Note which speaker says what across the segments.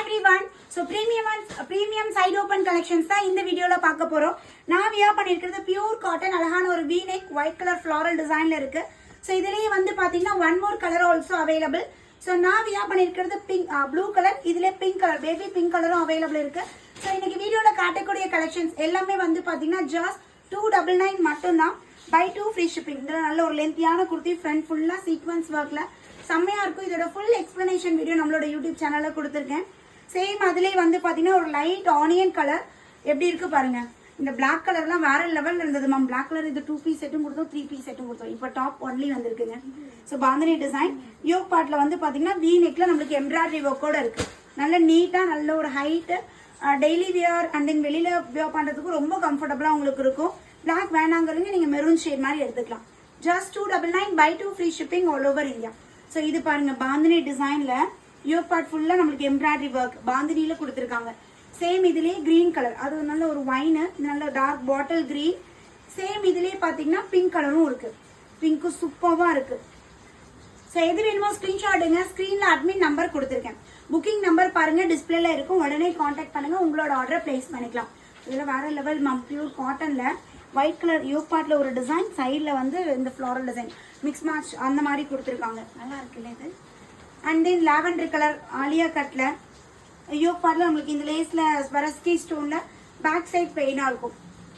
Speaker 1: everyone. So premium side open collections தான் இந்த வீடியோல பார்க்க போறோம். நான் வியர் பண்ணிருக்கிறது பியூர் காட்டன் அழகான ஒரு V-neck white color floral designல இருக்கு. So இதுலயே வந்து பாத்தீங்கன்னா one more color also available. So நான் வியர் பண்ணிருக்கிறது pink blue color, இதுல pink color baby pink கலரும் available இருக்கு. So இன்னைக்கு வீடியோல காட்டக்கூடிய collections எல்லாமே வந்து பாத்தீங்கன்னா just 299 மட்டும் தான். Buy 2 free shipping. இதுல நல்ல ஒரு லென்த்தியான குர்த்தி front ஃபுல்லா சீக்வென்ஸ் வர்க்ல செம்மையா இருக்கும். இதோட full explanation வீடியோ நம்மளோட YouTube சேனல்ல கொடுத்திருக்கேன். சேம் அதுலயே வந்து பாத்தீங்கன்னா ஒரு லைட் ஆனியன் கலர் எப்படி இருக்கு பாருங்க. இந்த Black கலர்லாம் வேற லெவல்ல இருந்தது மேம். Black கலர் இது 2 பீஸ் செட்டும் கொடுத்தோம், 3 பீஸ் செட்டும் கொடுத்தோம். இப்போ டாப் ஒன்லி வந்திருக்குங்க. சோ பாந்தினி டிசைன் யோக் பார்ட்ல வந்து பாத்தீங்கன்னா V neckல நமக்கு எம்ப்ராய்டரி வர்க்கோட இருக்கு. நல்ல நீட்டா நல்ல ஒரு height daily wear and then வெளியில வியர் பண்றதுக்கு ரொம்ப கம்ஃபர்ட்டபிளா உங்களுக்கு இருக்கும். Black வேணாங்கிறவங்க நீங்க மெரூன் ஷேட் மாதிரி எடுத்துக்கலாம். Just 299 buy 2 free shipping all over India. So இது பாருங்க பாந்தினி டிசைன்ல யோக் பார்ட் ஃபுல்லா நமக்கு எம்ப்ராய்டரி வர்க் பாந்தினில கொடுத்திருக்காங்க. சேம் இதுலயே கிரீன் கலர், அது நல்ல ஒரு வைன், நல்ல டார்க் பாட்டில் கிரீன். சேம் இதுலயே பாத்தீங்கன்னா பிங்க் கலரும் இருக்கு. பிங்க் சூப்பர்வா இருக்கு. சோ எது வேணுமோ ஸ்கிரீன்ஷாட் எடுங்க. ஸ்கிரீன்ல அட்மின் நம்பர் கொடுத்திருக்கேன். புக்கிங் நம்பர் பாருங்க டிஸ்பிளேல இருக்கும். உடனே கான்டாக்ட் பண்ணுங்க, உங்களோட ஆர்டர் பிளேஸ் பண்ணிக்கலாம். இதுல வேற லெவல் பியூர் காட்டன்ல ஒயிட் கலர் யோக் பார்ட்ல ஒரு டிசைன், சைட்ல வந்து இந்த ஃப்ளாரல் டிசைன் மிக்ஸ் மேட்ச் அந்த மாதிரி கொடுத்திருக்காங்க. நல்லா இருக்குல்ல இது. And then lavender colour Alia கட்ல யோக் பார்ட்ல உங்களுக்கு இந்த லேஸ்ல ஸ்வரஸ்கி ஸ்டோன்ல பேக் சைட் பெயினா இருக்கும்.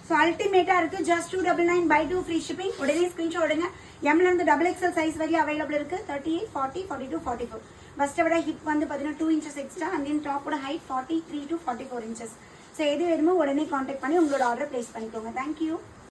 Speaker 1: ஸோ அல்டிமேட்டா இருக்கு. Just 299 buy 2 free shipping. உடனே ஸ்கிரீன்ஷாட் எடுங்க. எம்ல இருந்து XXL சைஸ் வரையும் அவைலபிள் இருக்கு. 38, 40, 42, 44. ஃபர்ஸ்ட் விட ஹிப் வந்து பாத்தீங்கன்னா 2 inches எக்ஸ்ட்ரா அண்ட் தென் டாப்போட ஹைட் 43 to 44 inches. ஸோ எது வேணுமோ உடனே கான்டாக்ட் பண்ணி உங்களோட ஆர்டர் பிளேஸ் பண்ணிக்கோங்க. தேங்க்யூ.